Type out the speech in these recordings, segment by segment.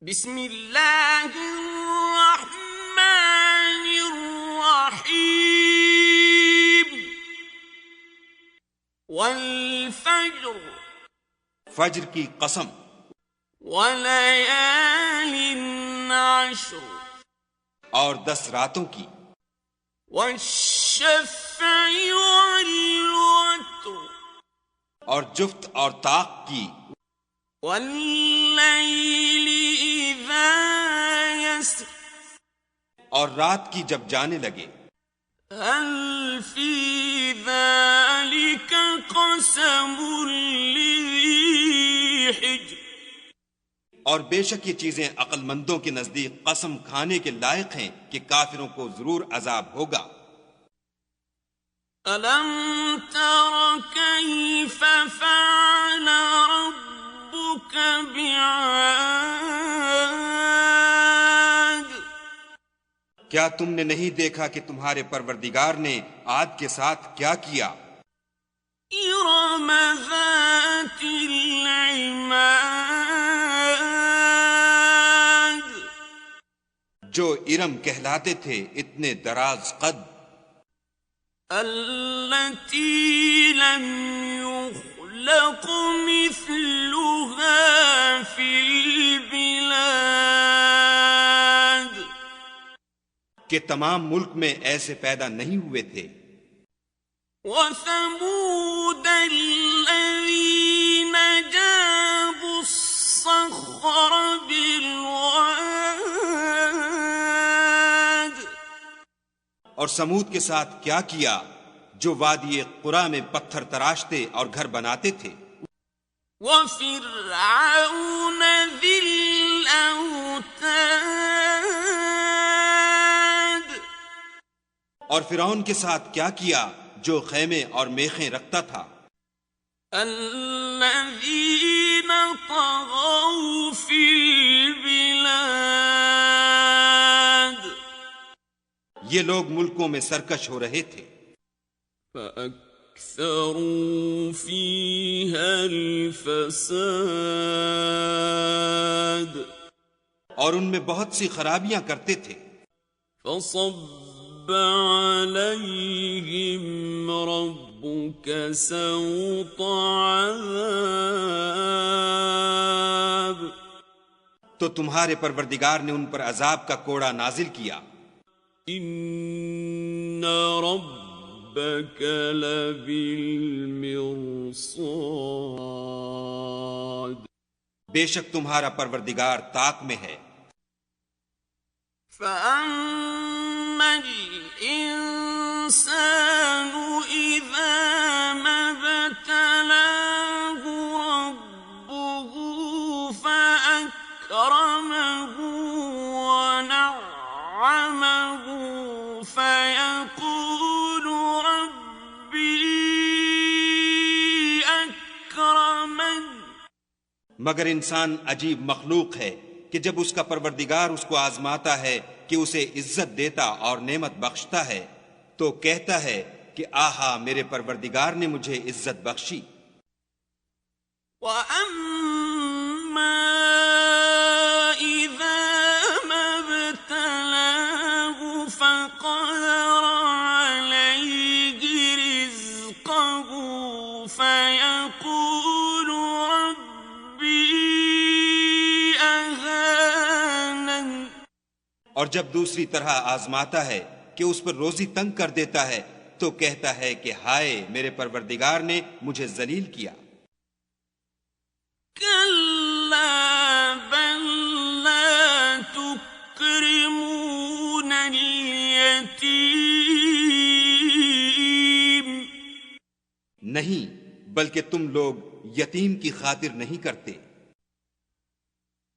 بسم اللہ الرحمن الرحیم والفجر فجر کی قسم، ولیال عشر اور 10 راتوں کی، والشفع والوتر اور جفت اور طاق کی، واللیل اذا یسر اور رات کی جب جانے لگے۔ هل فی ذلک قسم لذی حجر اور بے شک یہ چیزیں عقل مندوں کے نزدیک قسم کھانے کے لائق ہیں کہ کافروں کو ضرور عذاب ہوگا۔ ألم تر كيف فعل ربك بعاد کیا تم نے نہیں دیکھا کہ تمہارے پروردگار نے عاد کے ساتھ کیا کیا؟ إرم ذات العماد جو ارم کہلاتے تھے اتنے دراز قد، التي لم يخلق مثلها في البلاد کہ تمام ملک میں ایسے پیدا نہیں ہوئے تھے۔ وثمود الذين جابوا الصخر بالواد اور سمود کے ساتھ کیا کیا جو وادی قرا میں پتھر تراشتے اور گھر بناتے تھے۔ وفرعون ذی الاوتاد اور فرعون کے ساتھ کیا کیا جو خیمے اور میخیں رکھتا تھا۔ الذین طغوا فی البلاد یہ لوگ ملکوں میں سرکش ہو رہے تھے۔ فَأَكْثَرُوا فِيهَا الْفَسَادَ اور ان میں بہت سی خرابیاں کرتے تھے۔ فَصَبَّ عَلَيْهِمْ رَبُّكَ سَوْطَ عَذَابٍ تو تمہارے پروردگار نے ان پر عذاب کا کوڑا نازل کیا۔ ان ربک لبالمرصاد بے شک تمہارا پروردگار طاق میں ہے۔ فَأَمَّا الْإِنسَانُ إِذَا مَا ابْتَلَاهُ رَبُّهُ فَأَكْرَمَهُ وَنَعَّمَهُ فَيَقُولُ رَبِّي أَكْرَمَنِ مگر انسان عجیب مخلوق ہے کہ جب اس کا پروردگار اس کو آزماتا ہے کہ اسے عزت دیتا اور نعمت بخشتا ہے تو کہتا ہے کہ آہا میرے پروردگار نے مجھے عزت بخشی۔ وَأَمَّا إِذَا مَا ابْتَلَاهُ فَقَدَرَ عَلَيْهِ رِزْقَهُ فَيَقُولُ رَبِّي أَهَانَنِ اور جب دوسری طرح آزماتا ہے کہ اس پر روزی تنگ کر دیتا ہے تو کہتا ہے کہ ہائے میرے پروردگار نے مجھے ذلیل کیا۔ كَلَّا بَل لَّا تُكْرِمُونَ الْيَتِيمَ نہیں بلکہ تم لوگ یتیم کی خاطر نہیں کرتے۔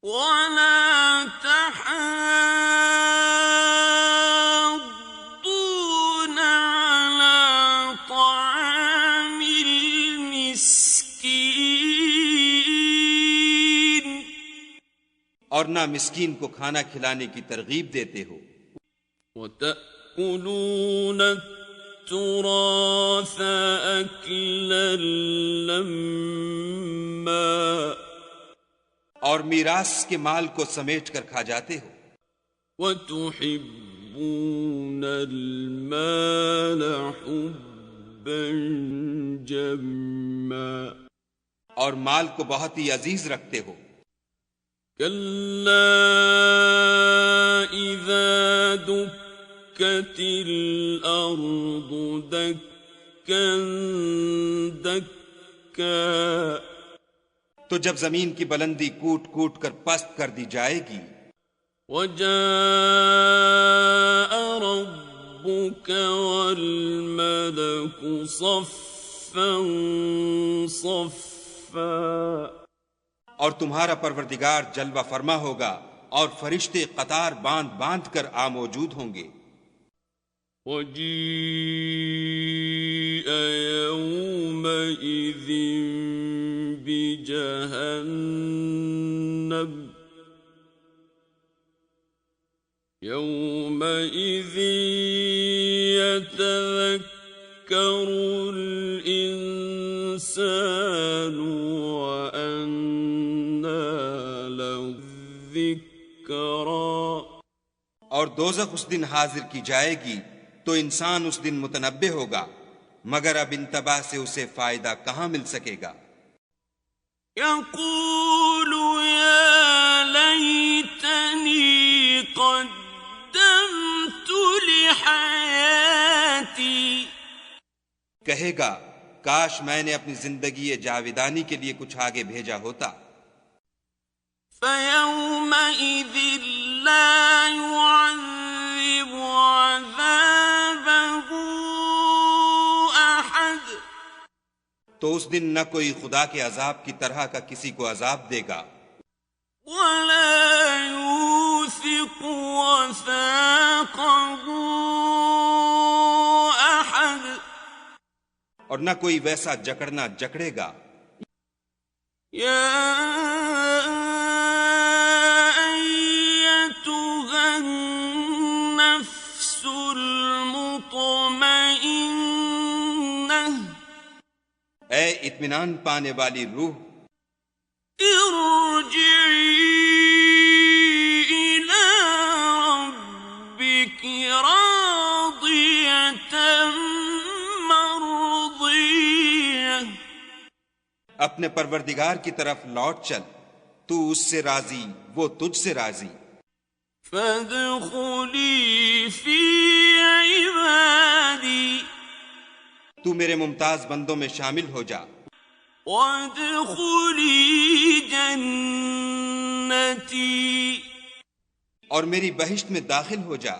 وَلَا تَحَاضُّونَ عَلَىٰ طَعَامِ الْمِسْكِينِ اور نہ مسکین کو کھانا کھلانے کی ترغیب دیتے ہو۔ وَتَأْكُلُونَ التُّرَاثَ أَكْلًا لَمًّا اور میراث کے مال کو سمیٹ کر کھا جاتے ہو. وَتُحِبُّونَ الْمَالَ حُبًّا جَمًّا اور مال کو بہت ہی عزیز رکھتے ہو. كَلَّا إِذَا دُكَّتِ الْأَرْضُ دَكًّا دَكًّا تو جب زمین کی بلندی کوٹ کوٹ کر پست کر دی جائے گی. وَجَاءَ رَبُّكَ وَالْمَلَكُ صَفًّا صَفًّا اور تمہارا پروردگار جلوہ فرما ہوگا اور فرشتے قطار باندھ باندھ کر موجود ہوں گے. وَجِيءَ يَوْمَئِذٍ بِجَهَنَّمَ يَوْمَئِذٍ يَتَذَكَّرُ الْإِنسَانُ وَأَنَّى لَهُ الذِّكْرَىٰ اور دوزخ اس دن حاضر کی جائے گی تو انسان اس دن متنبہ ہوگا، مگر اب انتباہ سے اسے فائدہ کہاں مل سکے گا. يَقُولُ يَا لَيْتَنِي قَدَّمْتُ لِحَيَاتِي کہے گا کاش میں نے اپنی زندگی جاویدانی کے لیے کچھ آگے بھیجا ہوتا. فَيَوْمَئِذٍ لَا يُعَذِّبُ عَذَابَهُ أَحَدٌ تو اس دن نہ کوئی خدا کے عذاب کی طرح کا کسی کو عذاب دے گا، وَلَا يُوثِقُ وَثَاقَهُ أَحَدٌ اور نہ کوئی ویسا جکڑنا جکڑے گا. يَا أَيَّتُهَا النَّفْسُ الْمُطْمَئِنَّةُ اے اطمینان پانے والی روح، ارجعی إِلَى رَبِّكِ رَاضِيَةً مَرْضِيَّةً اپنے پروردگار کی طرف لوٹ چل، تو اس سے راضی، وہ تجھ سے راضی. فَادْخُلِي فِي عِبَادِي تو میرے ممتاز بندوں میں شامل ہو جا، وَادْخُلِي جَنَّتِي اور میری بہشت میں داخل ہو جا.